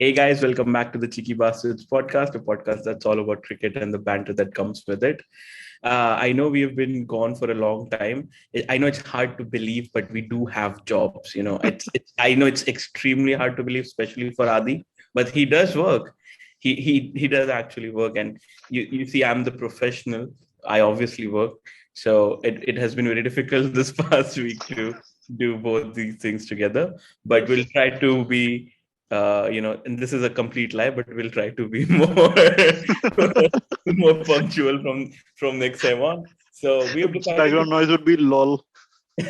Hey guys, welcome back to the Cheeky Bastards podcast, a podcast that's all about cricket and the banter that comes with it. I know we have been gone for a long time. I know it's hard to believe, but we do have jobs. It's. I know it's extremely hard to believe, especially for Adi, but he does work. He does actually work, and you see, I'm the professional. I obviously work, so it has been very difficult this past week to do both these things together. But we'll try to be and this is a complete lie, but we'll try to be more more punctual from next time on. So we have decided Background noise would be lol. to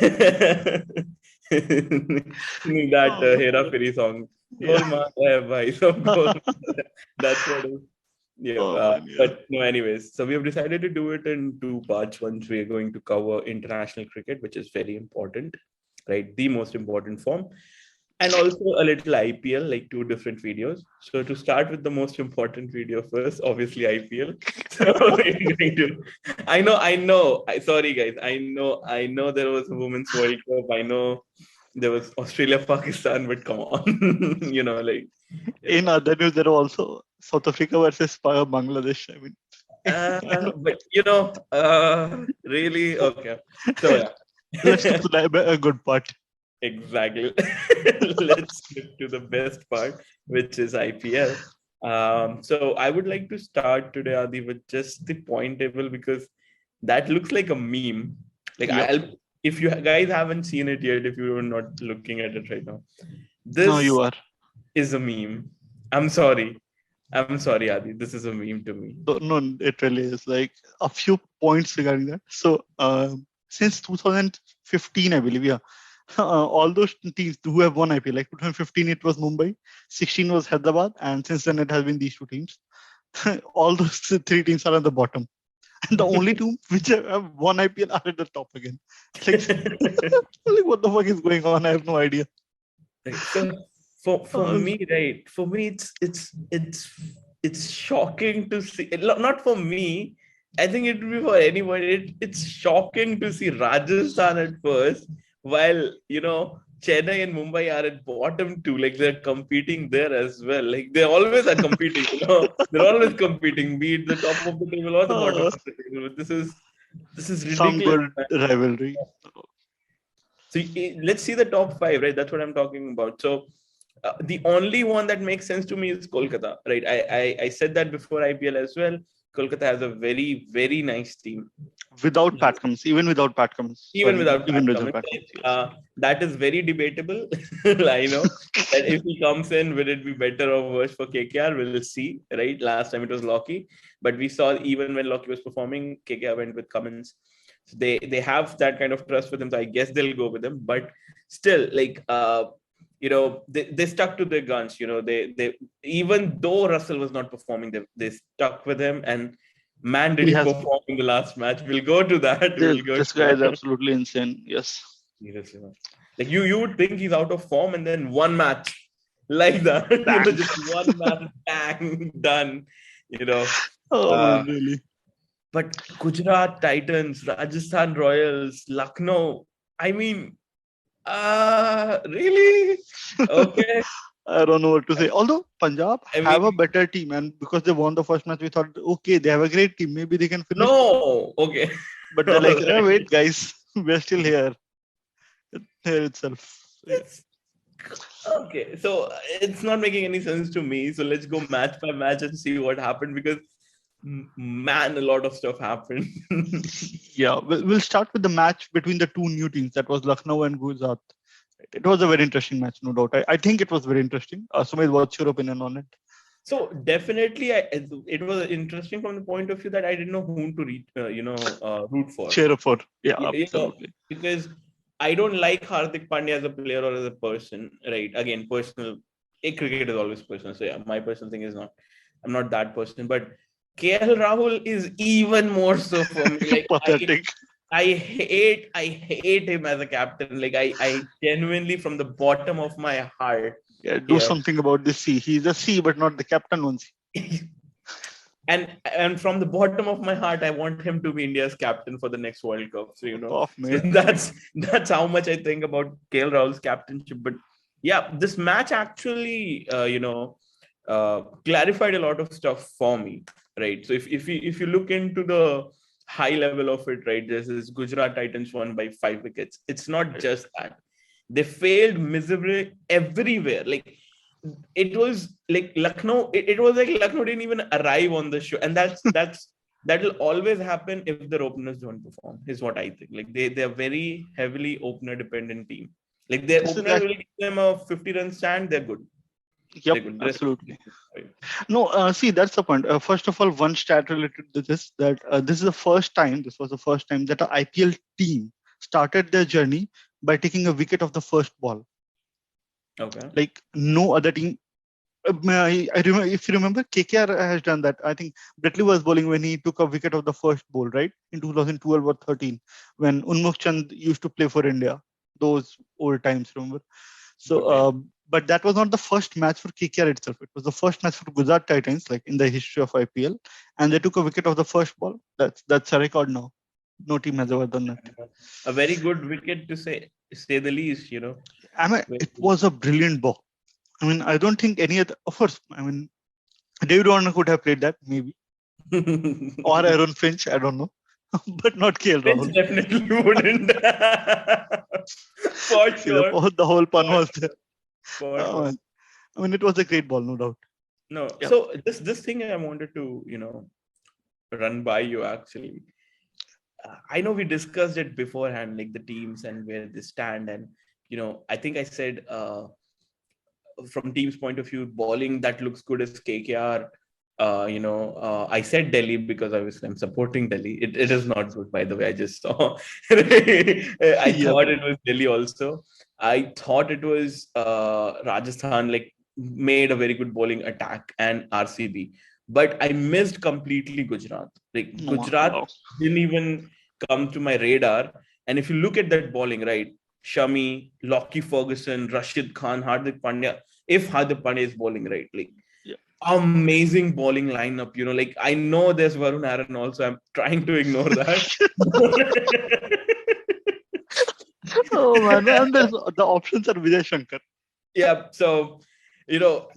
that Oh, Hera Fairy song. yeah. Golmaal hai bhai, sab golmaal hai. That's what it is. Yeah. Oh man, yeah. But no, anyways, so we have decided to do it in two parts. Once we are going to cover international cricket, which is very important, right? The most important form, and also a little IPL, like two different videos. So to start with the most important video first, obviously IPL. So we're going to, Sorry guys, I know there was a Women's World Cup. I know there was Australia, Pakistan, but come on, In other news, there are also South Africa versus Bangladesh. I mean, but really okay. So yeah, let's get to a good part. exactly. Let's get to the best part, which is IPL. So I would like to start today, Adi, with just the point table because that looks like a meme. Like Yep. if you guys haven't seen it yet, if you are not looking at it right now, No, this you are. is a meme. I'm sorry. I'm sorry, Adi. This is a meme to me. So, no, it really is. Like a few points regarding that. So, since 2015, I believe, yeah, all those teams who have won IPL, like 2015, it was Mumbai, 16 was Hyderabad, and since then it has been these two teams. All those three teams are at the bottom. And the only two which have won IPL are at the top again. Like, like what the fuck is going on? I have no idea. Right. So for Uh, me, right? For me, it's shocking to see. Not for me. I think it would be for anyone. It's shocking to see Rajasthan at first, while Chennai and Mumbai are at bottom two. Like they're competing there as well. Like they always are competing. They're always competing, be it the top of the table or the bottom uh, of the table. But this is some ridiculous. good rivalry. So let's see the top five, right? That's what I'm talking about. So the only one that makes sense to me is Kolkata, right? I said that before IPL as well. Kolkata has a very, very nice team. Without Pat Cummins, even without Pat Cummins. Even Sorry, without even Pat without Cummins. Pat Cummins, yes. That is very debatable. I know that if he comes in, will it be better or worse for KKR? We'll see, right? Last time it was Lockie, but we saw even when Lockie was performing, KKR went with Cummins. So they have that kind of trust with him, so I guess they'll go with him. But still, like they stuck to their guns. They even though Russell was not performing, they stuck with him and man, did He he has. perform in the last match? We'll go to that. We'll go This to guy is that. absolutely insane. Yes. Seriously, man. Like you would think he's out of form, and then one match like that, Bang. just one match, bang, done. You know, Oh uh, man, really. but Gujarat Titans, Rajasthan Royals, Lucknow. I mean, really? Okay. I don't know what to say. Although Punjab I have a mean, better team, and because they won the first match, we thought, okay, they have a great team. Maybe they can finish. no. Okay. But they're All like, right. wait, guys, we're still here. Here itself. So, yeah. It's okay. So it's not making any sense to me. So let's go match by match and see what happened because man, a lot of stuff happened. Yeah, we'll start with the match between the two new teams. That was Lucknow and Gujarat. It was a very interesting match, no doubt. I think it was very interesting. Sumit, what's your opinion on it? So definitely, it was interesting from the point of view that I didn't know whom to root for. Cheer up for. Yeah, You know, absolutely. because I don't like Hardik Pandya as a player or as a person. Right? Again, personal. Cricket is always personal. So yeah, my personal thing is not. I'm not that person, but KL Rahul is even more so for me. Like Pathetic. I hate him as a captain. Like I genuinely from the bottom of my heart. Yeah, do Yeah. something about this C. He's a C, but not the captain one C. And from the bottom of my heart, I want him to be India's captain for the next World Cup. So Off, so mate. that's how much I think about KL Rahul's captainship. But yeah, this match actually, clarified a lot of stuff for me, right? So if you look into the high level of it, right, this is Gujarat Titans won by 5 wickets. It's not Right. just that they failed miserably everywhere. Like it was like Lucknow. It was like Lucknow didn't even arrive on the show, and that will always happen if their openers don't perform. Is what I think. Like they're very heavily opener dependent team. Like their This is openers will give them a 50-run stand. They're good. Yep, They're good. The rest, absolutely. No, see, that's the point. First of all, one stat related to this, that this was the first time that an IPL team started their journey by taking a wicket of the first ball. okay. Like no other team. I remember, if you remember, KKR has done that. I think Bretley was bowling when he took a wicket of the first ball, right? In 2012 or 13, when Unmukh Chand used to play for India. Those old times, remember? So, Okay. but that was not the first match for KKR itself. It was the first match for Gujarat Titans, like in the history of IPL, and they took a wicket of the first ball. That's a record now. No team has ever done that. A very good wicket to say the least. I mean, it was a brilliant ball. I mean, I don't think any other. Of course, I mean, David Warner could have played that maybe, or Aaron Finch. I don't know, but not KL Finch Rahul. definitely wouldn't. For See, the, sure. the whole pun For was there. sure. For Uh, sure. I mean, it was a great ball, no doubt. No. Yeah. So this thing I wanted to run by you actually. I know we discussed it beforehand, like the teams and where they stand, and I think I said from team's point of view, bowling that looks good as KKR. I said Delhi because obviously I'm supporting Delhi. It is not good, by the way. I just saw. I Yep. thought it was Delhi also. I thought it was Rajasthan, like made a very good bowling attack, and RCB. But I missed completely Gujarat. Like No, Gujarat no. didn't even come to my radar. And if you look at that bowling, right, Shami, Lockie Ferguson, Rashid Khan, Hardik Pandya, if Hardik Pandya is bowling right, like Yeah. amazing bowling lineup. Like I know there's Varun Aaron also. I'm trying to ignore that. Oh man, and there's the options are Vijay Shankar. Yeah. So, you know,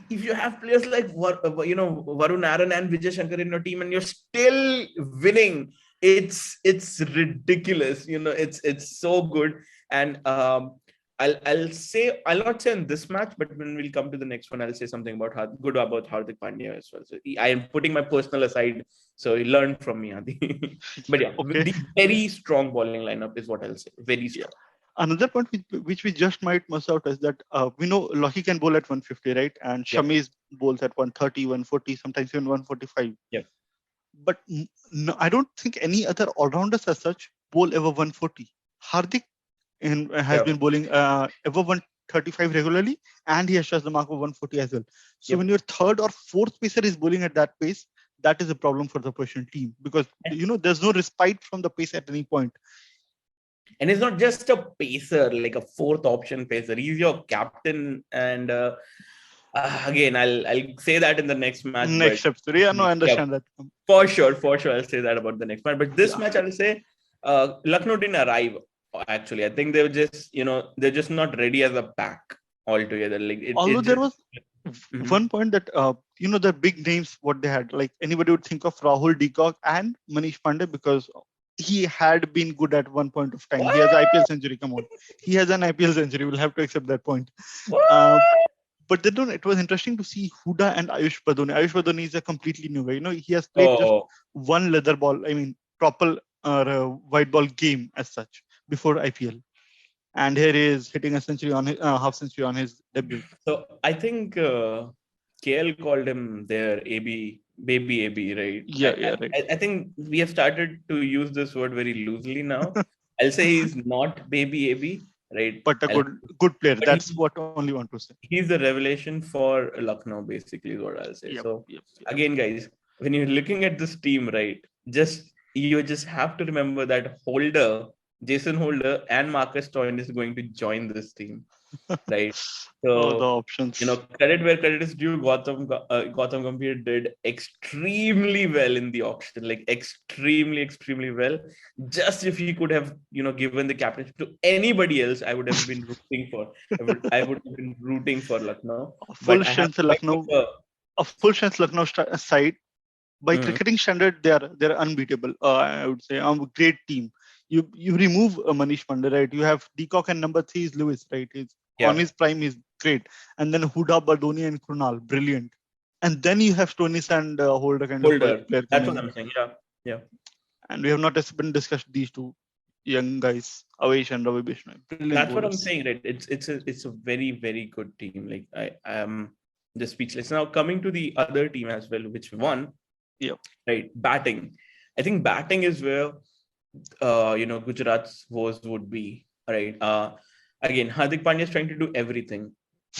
if you have players like Varun Aaron and Vijay Shankar in your team, and you're still winning, it's ridiculous. It's so good. And I'll not say in this match, but when we'll come to the next one, I'll say something about good about Hardik Pandya as well. So I am putting my personal aside, so he learned from me, Adi. But yeah, Okay. the very strong bowling lineup is what I'll say. Very Yeah. strong. Another point which we just might miss out is that we know Lucky can bowl at 150, right? And Yep. Shami's bowls at 130, 140, sometimes even 145. Yep. But no, I don't think any other all-rounders as such bowl ever 140. Hardik has been Yep. bowling ever 135 regularly, and he has touched the mark of 140 as well. So Yep. when your third or fourth pacer is bowling at that pace, that is a problem for the Persian team, because there's no respite from the pace at any point. And he's not just a pacer, like a fourth option pacer. He's your captain. And again, I'll say that in the next match. But Next episode, yeah, no, I yeah, understand that. for sure, I'll say that about the next match. But this Yeah. match, I'll say Lucknow didn't arrive. Actually, I think they were just they're just not ready as a pack altogether. Like Although it there just. was Mhm. one point that the big names what they had, like anybody would think of Rahul Deacock and Manish Pandey, because he had been good at one point of time. He has What? IPL century. Come on, he has an IPL century. We'll have to accept that point. What? Uh, but then it was interesting to see Huda and Ayush Badoni. Ayush Badoni is a completely new guy. He has played just Oh, one leather ball. I mean, proper white ball game as such before IPL, and here he is hitting a century on his half century on his debut. so I think KL called him their AB, baby AB, right? Yeah, yeah, right. I think we have started to use this word very loosely now. I'll say he's not baby AB, right? But a good player. But That's what I only want to say. he's the revelation for Lucknow, basically, is what I'll say. Yep, So yep, yep. again, guys, when you're looking at this team, right, you just have to remember that Holder Jason Holder and Marcus Stoyne is going to join this team, right? Oh, the So, options. credit where credit is due. Gautam Gambhir did extremely well in the auction, like extremely, extremely well. Just if he could have, given the captainship to anybody else, I would have been rooting for. I would have been rooting for Lucknow, A full but I have strength to Lucknow, a full strength Lucknow side. By Mm, cricketing standard, they're unbeatable. I would say a great team. You remove Manish Pandey, right? You have Deacock and number 3 is Lewis, right? He's on yeah, his prime, he's great. And then Huda, Bardoni, and Krunal, brilliant. And then you have Stonis and Holder kind of Holder. player That's coming what in. I'm saying. Yeah, yeah. And we have not been discussed these two young guys, Avesh and Ravi Bishnoi, brilliant That's what I'm bowlers. saying, right? It's a very, very good team. Like I am just speechless. Now coming to the other team as well, which won, Yeah, right? Batting. I think batting is where Gujarat's woes would be, right? Again, Hardik Pandya is trying to do everything,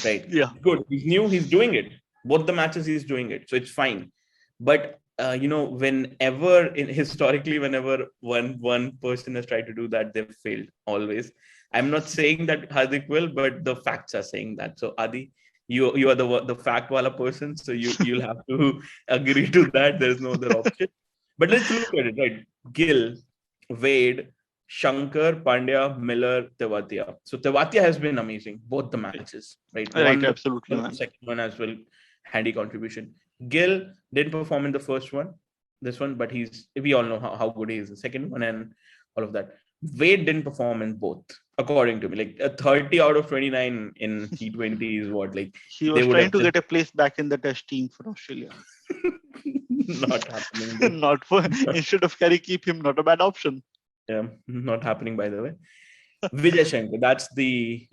right? yeah. Good. He's new. He's doing it. Both the matches he's doing it, so it's fine. But historically, whenever one person has tried to do that, they've failed always. I'm not saying that Hardik will, but the facts are saying that. So Adi, you are the fact wala person, so you'll have to agree to that. There's no other option. But let's look at it, right? Gill, Wade, Shankar, Pandya, Miller, Tewatia. So Tewatia has been amazing, both the matches, right? Right, One, the absolutely, man. second one as well, handy contribution. Gill didn't perform in the first one, this one, but we all know how good he is. The second one and all of that. Wade didn't perform in both, according to me. Like a 30 out of 29 in T20 is what, like He they was would trying have to just get a place back in the test team for Australia. not happening, bro. Not for instead of Kerry, keep him, not a bad option. Yeah, not happening, by the way. Vijay Shankar, that's the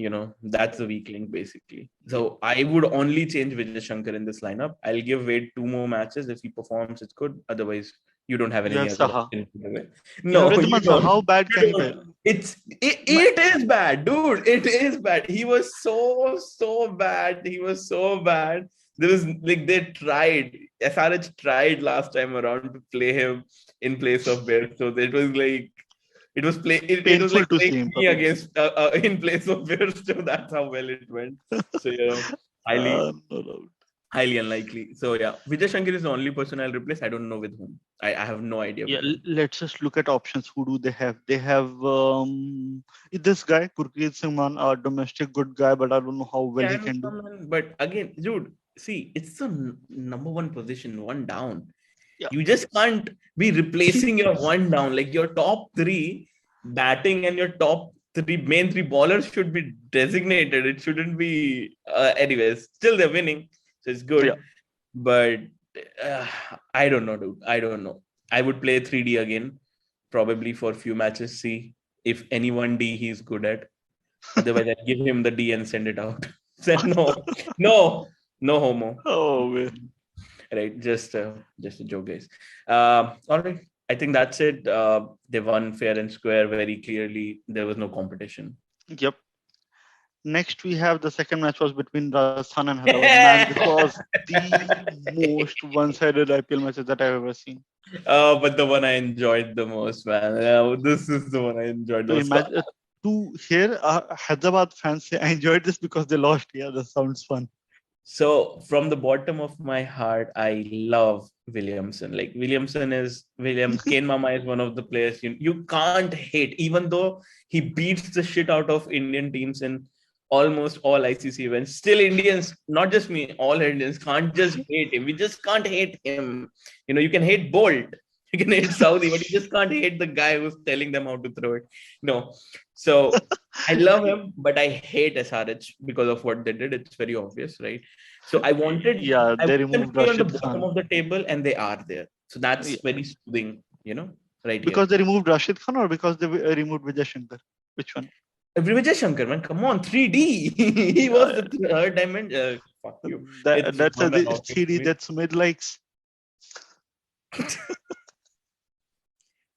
weak link basically. So I would only change Vijay Shankar in this lineup. I'll give Wade 2 more matches. If he performs, it's good. Otherwise, you don't have You any have other Saha. option. You have No, you Ridhwan Saha. don't. How bad You can he don't. fail? It is bad, dude. It is bad. He was so bad. He was so bad. There was like they tried. SRH tried last time around to play him in place of Bear. So it was like it was Painful like to playing see him, me Kapil. against in place of Virsto. That's how well it went. So highly No doubt. highly unlikely. So yeah, Vijay Shankar is the only person I'll replace. I don't know with whom. I have no idea Yeah, with whom. let's just look at options. Who do they have? They have this guy, Gurpreet Singh Man, a domestic good guy, but I don't know how well he Can can do. come in, but again, dude, see, it's the number one position, one down. Yeah, You just can't be replacing your one down. Like your top three batting and your top main three ballers should be designated. It shouldn't be. Anyways, still they're winning, so it's yeah. good. But uh, I don't know, dude. I don't know. I would play 3D again, probably for a few matches. See if any 1D he's good at. Otherwise, I give him the D and send it out. Said no, no, no homo. Oh, man. Right, just a joke, guys. All right, I think that's it. They won fair and square very clearly. There was no competition. Yep. Next, we have the second match was between Rajasthan and Hyderabad. Man, this was the most one-sided IPL matches that I've ever seen. But the one I enjoyed the most, man. This is the one I enjoyed the To most. imagine, to hear Hyderabad fans say, "I enjoyed this because they lost." Yeah, that sounds fun. So from the bottom of my heart, I love Williamson. Like Kane Mama is one of the players you can't hate, even though he beats the shit out of Indian teams in almost all ICC events. Still, Indians, not just me, all Indians can't just hate him. We just can't hate him. You can hate Bolt, you can hate Saudi, but you just can't hate the guy who's telling them how to throw it. No. So I love him, but I hate SRH because of what they did. It's very obvious, right? So I wanted Yeah, I they want them to removed be on the Rashid bottom Khan. of the table, and they are there. So that's Yeah. very soothing, right here. Because they removed Rashid Khan or because they removed Vijay Shankar? Which one? Vijay Shankar, man, come on, 3D. He was Yeah, the third dimension. Fuck you. It's that's a fun and obvious 3D to me. that Sumit likes.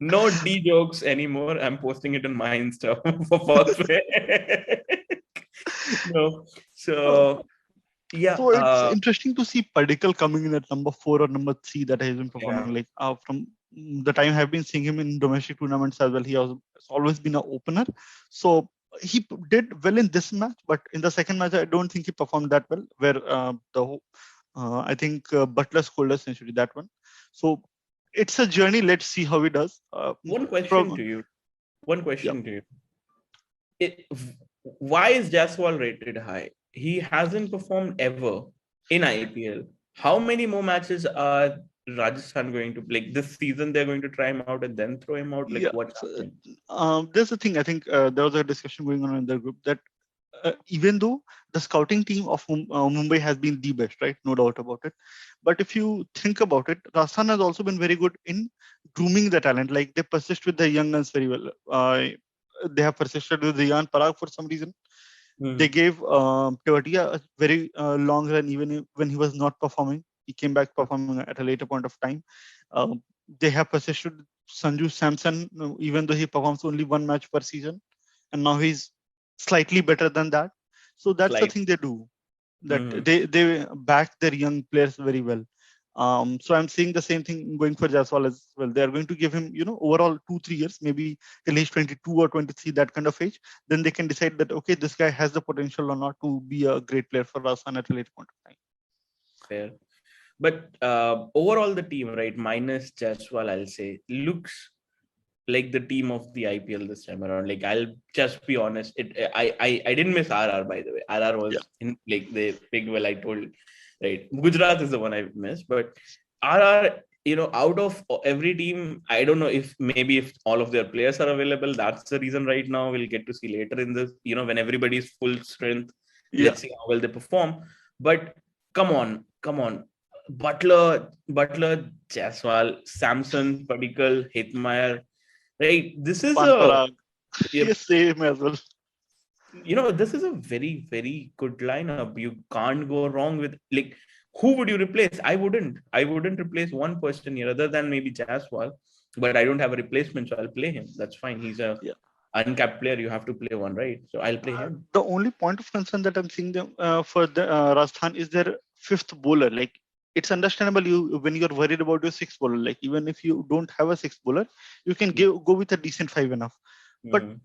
No D jokes anymore. I'm posting it on my Insta for fuck's sake. No. Oh. So yeah. So it's interesting to see Padikkal coming in at number 4 or number 3 that has been performing Yeah. like from the time I've been seeing him in domestic tournaments as well, he has always been an opener. So he did well in this match, but in the second match, I don't think he performed that well. Where I think Butler scored a century that one. So it's a journey. Let's see how he does. One question From to you. One yeah, question to you. It, why is Jaswal rated high? He hasn't performed ever in IPL. How many more matches are Rajasthan going to play? This season they're going to try him out and then throw him out? Like yeah. what's So, happening? there's a thing. I think there was a discussion going on in the group that even though the scouting team of Mumbai has been the best, right? No doubt about it. But if you think about it, Rajasthan has also been very good in grooming the talent. Like they persist with the young guns very well. They have persisted with Riyan Parag for some reason. They Hmm. gave Tewatia a very long run even when he was not performing. He came back performing at a later point of time. Um, they have persisted Sanju Samson, even though he performs only one match per season, and now he's slightly better than that. So that's the Slight. thing they do. That Hmm. they back their young players very well. So I'm seeing the same thing going for Jaiswal as well. They are going to give him, overall 2-3 years, maybe till age 22 or 23, that kind of age. Then they can decide that okay, this guy has the potential or not to be a great player for Rajasthan at a later point of time. Fair. But overall, the team, right, minus Jaswal, I'll say, looks like the team of the IPL this time around. Like I'll just be honest, I didn't miss RR, by the way. RR Yeah, was in, like they picked well. I told, right. Gujarat is the one I missed, but RR, out of every team, I don't know if maybe if all of their players are available, that's the reason. Right now we'll get to see later in this. When everybody's full strength, yeah. let's see how well they perform. But come on, Butler, Jaswal, Samson, Padikkal, Hitmeyer, right? This is Pan a Parag, yep, same as well. this is a very, very good lineup. You can't go wrong with, like, who would you replace? I wouldn't replace one person here other than maybe Jaswal, but I don't have a replacement, so I'll play him. That's fine. He's a Yeah. uncapped player. You have to play one, right? So I'll play him. The only point of concern that I'm seeing them for the Rajasthan is their fifth bowler. Like it's understandable you when you're worried about your sixth bowler. Like even if you don't have a sixth bowler, you can go with a decent five enough. But Mm,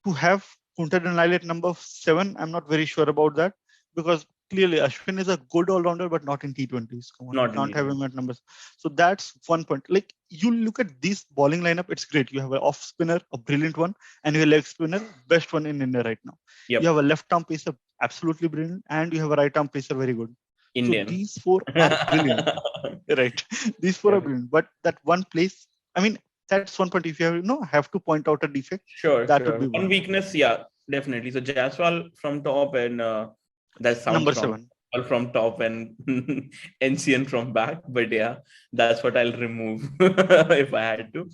to have Kuntal and Lyle at number 7, I'm not very sure about that because clearly Ashwin is a good all-rounder, but not in T20s. Come on, you not can't indeed. have him at numbers. So that's one point. Like you look at this bowling lineup, it's great. You have an off spinner, a brilliant one, and your leg spinner, best one in India right now. You have Yep. a left arm pacer, absolutely brilliant, and you have a right arm pacer, very good. So Indian. these four are brilliant, right? These four are Yep. brilliant. But that one place, I mean, that's one point. If you have, have to point out a defect, Sure, that would sure. be One one. weakness, yeah, definitely. So Jaswal from top and that Number sounds wrong. 7. All from top and NCN from back, but yeah, that's what I'll remove if I had to.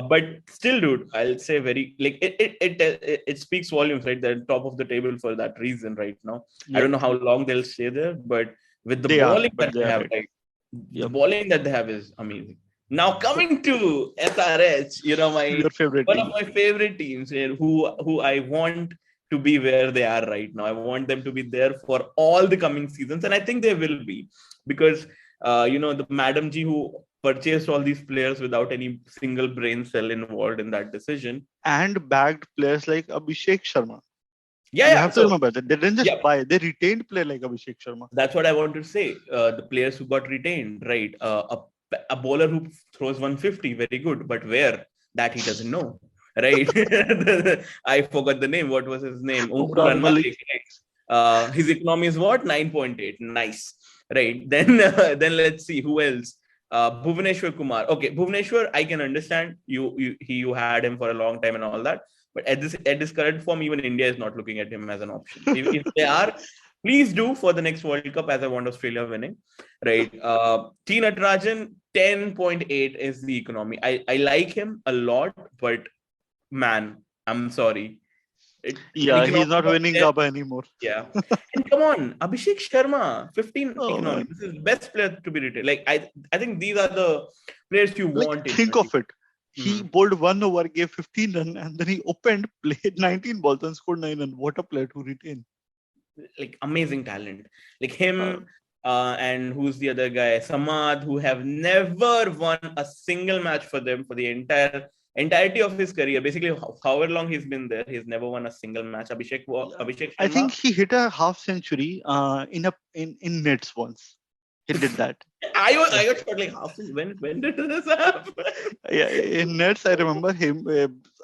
But still, dude, I'll say very like it speaks volumes, right? They're top of the table for that reason right now. I Yeah, don't know how long they'll stay there, but with the they are, bowling but that they they are have, right. right? The Yep. bowling that they have is amazing. Now So coming to SRH, my your favorite one of team. my favorite teams here, who I want to be where they are right now. I want them to be there for all the coming seasons, and I think they will be because the Madam G who purchased all these players without any single brain cell involved in that decision. And bagged players like Abhishek Sharma. Yeah, You yeah. have to So remember that they didn't yeah, just buy; they retained player like Abhishek Sharma. that's what I want to say. The players who got retained, right? A bowler who throws 150, very good, but where that he doesn't know, right? I forgot the name. What was his name? Umran Umran Malik. Malik. Right? His economy is what 9.8. Nice, right? Then let's see who else. Bhuvaneshwar Kumar. Okay, Bhuvaneshwar, I can understand. You had him for a long time and all that, but at this current form, even India is not looking at him as an option. If they are, please do for the next World Cup, as I want Australia winning. Right. T Natarajan, 10.8 is the economy. I like him a lot, but man, I'm sorry. An Yeah, economy he's not of winning 10, Gaba anymore. yeah. And come on, Abhishek Sharma, 15 Oh economy. man, This is best player to be retained. Like I think these are the players you like want in think your of team. it. He Hmm. bowled 1 over, gave 15 run, and then he opened, played 19 balls, and scored 9 run. What a player to retain. Like amazing talent. Like Uh, him. and who's the other guy? Samad, who have never won a single match for them for the entirety of his career. Basically, however long he's been there, he's never won a single match. Abhishek I Sharma. think he hit a half century in nets once. He did that. I was like, when did this happen? Yeah, in nets, I remember him.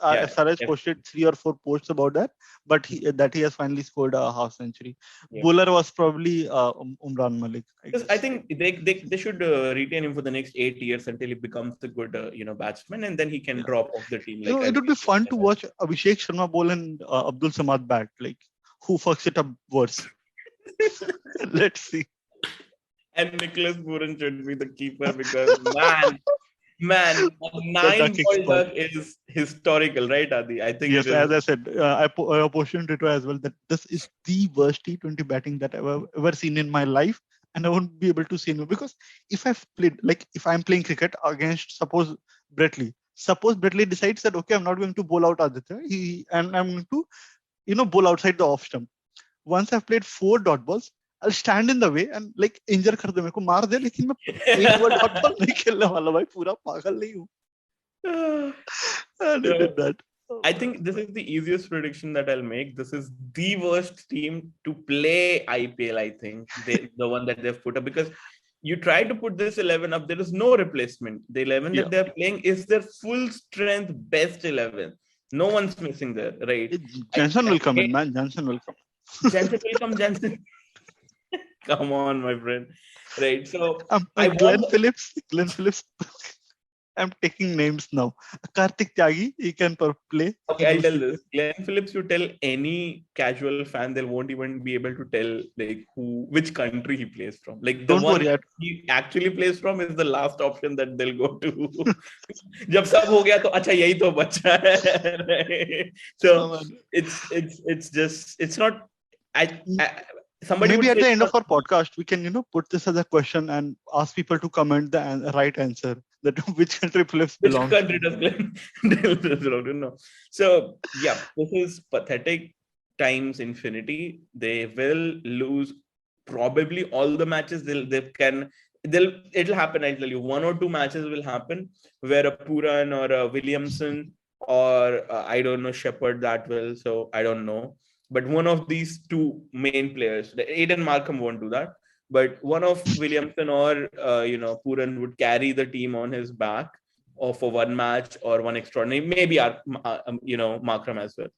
Saraj posted 3 or 4 posts about that, but he has finally scored a half century. Yeah. Bowler was probably Umran Malik. I think they should retain him for the next 8 years until he becomes a good batsman, and then he can drop off the team. It would be fun to watch Abhishek Sharma bowl and Abdul Samad bat. Like, who fucks it up worse? Let's see. And Nicholas Puran should be the keeper because man, a 9-ball duck is historical, right, Adi? I think yes, as I said, I posted on Twitter as well that this is the worst T20 batting that I've ever seen in my life, and I won't be able to see it because if I'm playing cricket against suppose Brett Lee decides that okay, I'm not going to bowl out Aditya, and I'm going to bowl outside the off stump. Once I've played 4 dot balls, I'll stand in the way and like injure कर दे मेरे को मार दे लेकिन मैं एक बार dot ball नहीं खेलने वाला भाई पूरा पागल नहीं हूँ. And he did that. I think this is the easiest prediction that I'll make. This is the worst team to play IPL. I think the one that they've put up, because you try to put this 11 up, there is no replacement. The 11 that they're playing is their full strength best 11. No one's missing there, right? Jensen will come in, man. Jensen will come. Jensen will come. Jensen. Come on, my friend. Right. So Glenn Phillips. I'm taking names now. Karthik Tyagi, he can play. Okay, I'll tell this. Glenn Phillips, you tell any casual fan, they won't even be able to tell like which country he plays from. Like the one he actually plays from is the last option that they'll go to. जब सब हो गया तो अच्छा यही तो बच्चा है. So it's not. Maybe at the end of our podcast, we can put this as a question and ask people to comment the right answer. That which country Phillips belongs. Which country does Glenn belong to? So yeah, this is pathetic times infinity. They will lose probably all the matches. It'll happen. I'll tell you, 1 or 2 matches will happen where a Puran or a Williamson or I don't know Shepherd that will. So I don't know. But one of these 2 main players, Aiden Markham won't do that. But one of Williamson or Puran would carry the team on his back, or for one match or one extraordinary. Maybe Markham as well.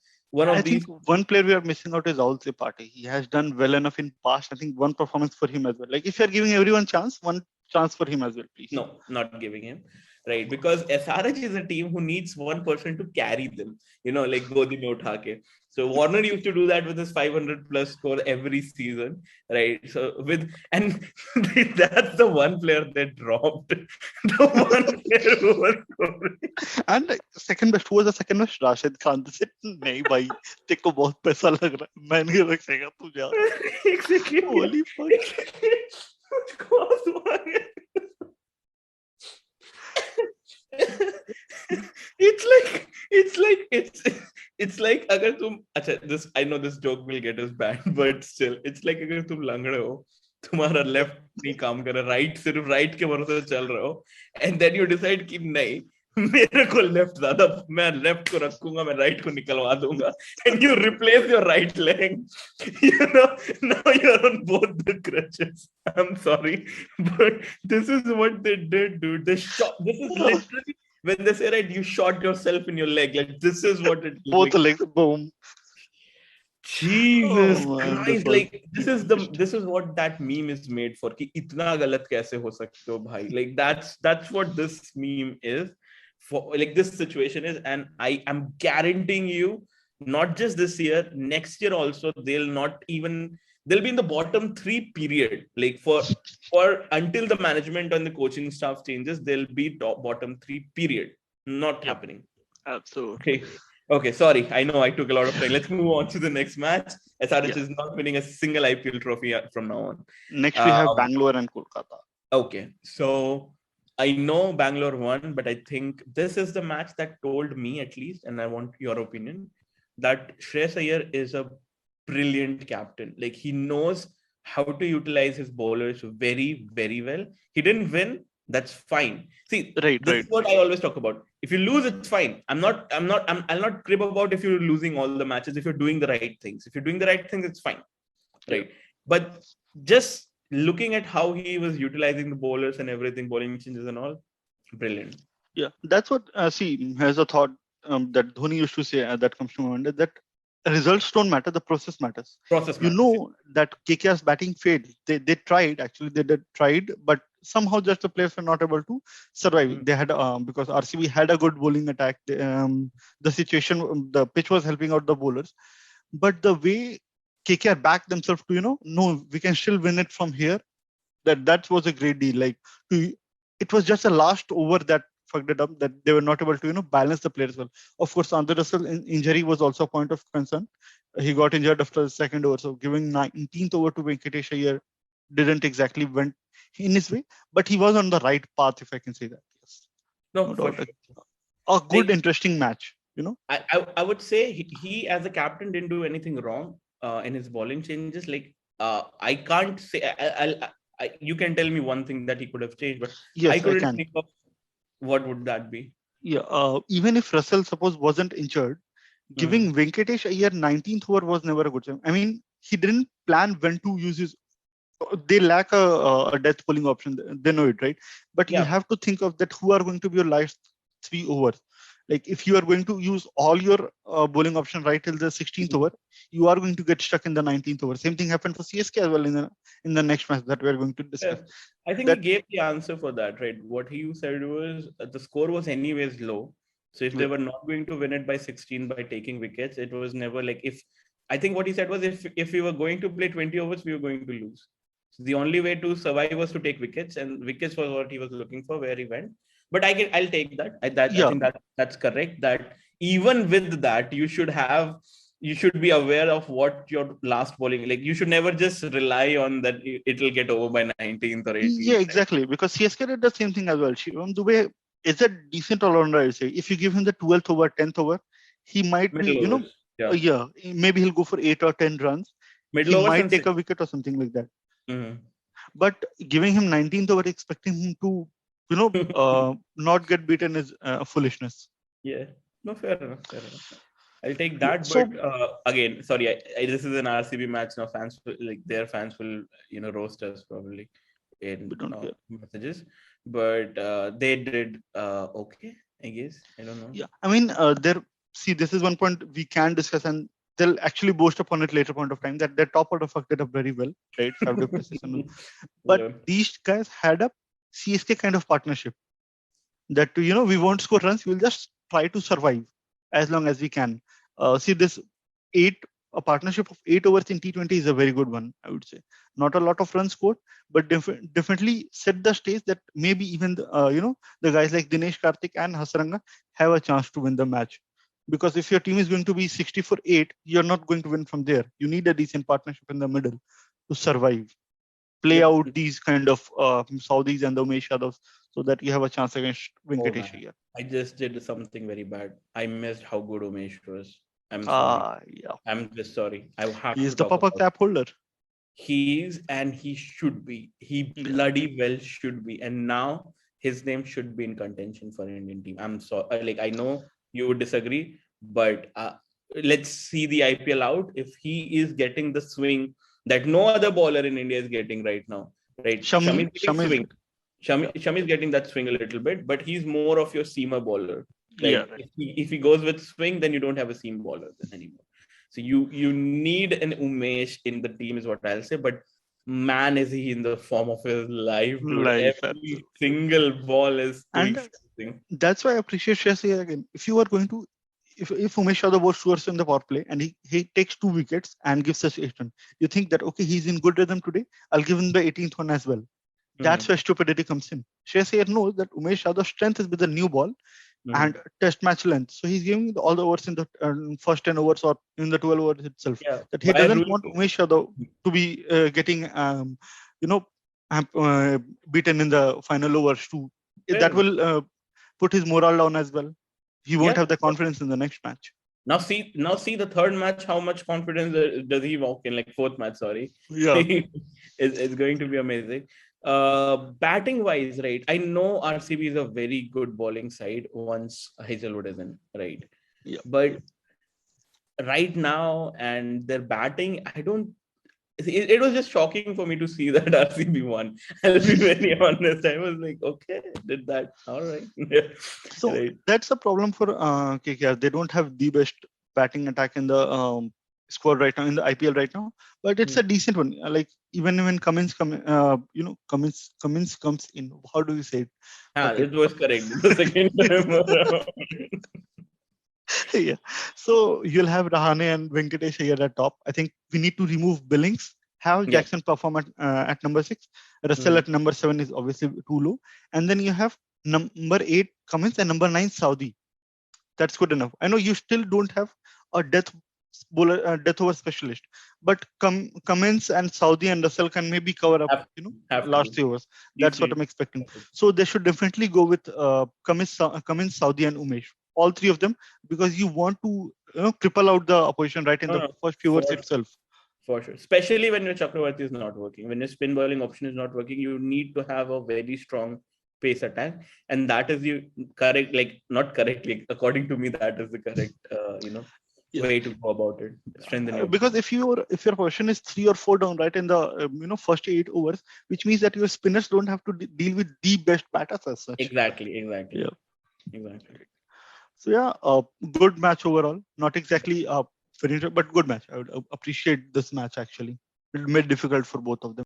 I think one player we are missing out is Rahul Tripathi. He has done well enough in past. I think one performance for him as well. Like if you are giving everyone chance, one chance for him as well, please. No, not giving him. Right, because SRH is a team who needs one person to carry them, like Godi mein utha ke. So Warner used to do that with his 500 plus score every season, right? So that's the one player they dropped. The one player who was scoring. And second best, who was the second best? Rashid Khan. They said, "नहीं भाई, तेरे को बहुत पैसा लग रहा है, मैं नहीं रख सकेगा तू जा." Exactly. Holy fuck. it's like अगर तुम अच्छा this I know this joke will get us banned, but still it's like अगर तुम लंगड़े हो, तुम्हारा लेफ्ट नहीं काम कर रहा, राइट सिर्फ राइट के भरोसे चल रहे हो, and then you decide कि नहीं मेरे को लेफ्ट ज्यादा, मैं लेफ्ट को रखूंगा, मैं राइट को निकलवा दूंगा, and you replace your right leg, now you're on both the crutches. I'm sorry, but this is what they did, dude. This is literally when they say, right, you shot yourself in your leg. Like this is what it is. Both legs, boom. Jesus Christ! Like this is what that meme is made for. कि इतना गलत कैसे हो सकते हो भाई? Like that's what this meme is for. Like this situation is, and I am guaranteeing you, not just this year, next year also, they'll be in the bottom 3 period. Like for until the management and the coaching staff changes, they'll be bottom 3 period. Not happening. Absolutely. Okay, sorry. I know I took a lot of time. Let's move on to the next match. SRH is not winning a single IPL trophy from now on. Next we have Bangalore and Kolkata. Okay, so I know Bangalore won, but I think this is the match that told me, at least, and I want your opinion, that Shreyas Iyer is a brilliant captain. Like he knows how to utilize his bowlers very, very well. He didn't win. That's fine. See, Right, this is right. what I always talk about. If you lose, it's fine. I'll not crib about if you're losing all the matches. If you're doing the right things, if you're doing the right things, it's fine, Yeah. right? But just looking at how he was utilizing the bowlers and everything, bowling changes and all, brilliant. Yeah, that's what see has a thought that Dhoni used to say that comes to my mind that results don't matter, the process matters. Process You matters. know that KKR's batting failed. They tried actually they did tried, but somehow just the players were not able to survive. Mm. They had because RCB had a good bowling attack. The situation, the pitch was helping out the bowlers, but the way KKR backed themselves to no, we can still win it from here, that was a great deal. Like it was just the last over that fucked it up, that they were not able to balance the players well. Of course, Andre Russell injury was also a point of concern. He got injured after the second over, so giving 19th over to Venkatesh Iyer didn't exactly went in his way, but he was on the right path, if I can say that. Yes, No, no for doubt. sure. A good, Like interesting match. I would say he as a captain didn't do anything wrong in his bowling changes. Like I can't say you can tell me one thing that he could have changed, but I Yes, I couldn't can. think of what would that be. Yeah, even if Russell suppose wasn't injured, Hmm. giving Venkatesh Iyer 19th over was never a good time. I mean, he didn't plan when to use his. They lack a death bowling option. They know it, right? But you Yeah. have to think of that. Who are going to be your last 3 overs? Like if you are going to use all your bowling option right till the 16th over, you are going to get stuck in the 19th over. Same thing happened for CSK as well in the next match that we are going to Yeah. discuss. I think he That gave the answer for that, right? What he said was the score was anyways low. So if they yeah, were not going to win it by 16 by taking wickets, it was never like if I think what he said was if we were going to play 20 overs, we were going to lose. So the only way to survive was to take wickets, and wickets was what he was looking for where he went. But I'll take that. I yeah, think that's correct. That even with that, you should be aware of what your last bowling like. You should never just rely on that it'll get over by 19th or yeah, 18th, right? exactly. Because CSK did the same thing as well. Shivam Dubey is a decent all-rounder, I say. If you give him the 12th over, 10th over, he might be, Middle overs. Yeah. yeah, maybe he'll go for 8 or 10 runs. Middle He overs might and take six. a wicket or something like that. Mhm. But giving him 19th over, expecting him to, not get beaten is foolishness. Yeah. No, fair enough. Fair enough. I'll take Yeah. that, but So, again, sorry, this is an RCB match now. Fans will, like their fans will, roast us probably in we don't care. messages, but they did okay, I guess. I don't know. Yeah. I mean, see, this is one point we can discuss, and they'll actually boast upon it later point of time that their top order fucked it up very well, right? Fab du Plessis and all. But Yeah. these guys had a CSK kind of partnership that we won't score runs, we'll just try to survive as long as we can. See this eight a partnership of 8 overs in T20 is a very good one, I would say. Not a lot of runs scored, but definitely set the stage that maybe even the guys like Dinesh Karthik and Hasaranga have a chance to win the match. Because if your team is going to be 60 for 8, you're not going to win from there. You need a decent partnership in the middle to survive, play Yep. out these kind of Saudis and the Umesh Yadavs so that you have a chance against Oh Venkatesh man, here. I just did something very bad. I missed how good Umesh was. I'm sorry. Yeah. I'm just sorry. I have He to is the talk Papa about. cap holder. He is and he should be. He Yeah. bloody well should be. And now his name should be in contention for Indian team. I'm sorry. Like I know you would disagree, but let's see the IPL out. If he is getting the swing that no other bowler in India is getting right now, right? Shami is getting Shami is swing. good. Yeah. Shami is getting that swing a little bit, but he's more of your seamer bowler, Yeah. right? Right. If he goes with swing, then you don't have a seam bowler then anymore. So you need an Umesh in the team is what I'll say. But man, is he in the form of his life, dude? Life. Every single ball is doing And something. that's why I appreciate Shreyas Iyer again. If you are going to, if Umesh Yadav was towards in the power play and he takes 2 wickets and gives us 8 runs, you think that okay, he's in good rhythm today. I'll give him the 18th one as well. That's Mm-hmm. where stupidity comes in. Shreyas Iyer knows that Umesh Yadav's strength is with the new ball Mm-hmm. and test match length. So he's giving all the overs in the first 10 overs or in the 12 overs itself. Yeah. That he Wire doesn't rule. want Umesh Yadav to be getting, you know, beaten in the final overs too. Fair That enough. will put his morale down as well. He won't Yeah. have the confidence in the next match. Now see the third match. How much confidence does he walk in? Like fourth match, sorry, Yeah. it's going to be amazing. Batting wise, right? I know RCB is a very good bowling side once Hazelwood is in, right? Yeah. But right now, and their batting, I don't. It was just shocking for me to see that RCB won. I'll be very honest. I was like, okay, did that? All right, So right. that's a problem for KKR. They don't have the best batting attack in the squad right now in the IPL right now, but it's a decent one. Like even when Cummins comes in. How do you say it? Okay. It was correct. The second time around. Yeah. So you'll have Rahane and Venkatesh here at top. I think we need to remove Billings. Have Yeah. Jackson perform at number 6. Russell Mhm. at number 7 is obviously too low. And then you have number 8 Cummins and number 9 Saudi. That's good enough. I know you still don't have a death over specialist, but Cummins and Saudi and Russell can maybe cover up, Have last to. 3 overs. These That's what three. I'm expecting. So they should definitely go with Cummins, Saudi, and Umesh. All 3 of them, because you want to cripple out the opposition right in No, the no, first few for overs itself. for sure. Especially when your Chakravarti is not working. When your spin bowling option is not working, you need to have a very strong pace attack, and that is you correct. Like not correctly, according to me, that is the correct. Yeah. Way to go about it. Strengthen your Because if your position is 3 or 4 down right in the first 8 overs, which means that your spinners don't have to deal with the best batters as such. exactly. Yeah. Exactly. So yeah, good match overall. Not exactly but good match. I would appreciate this match actually. It made it difficult for both of them.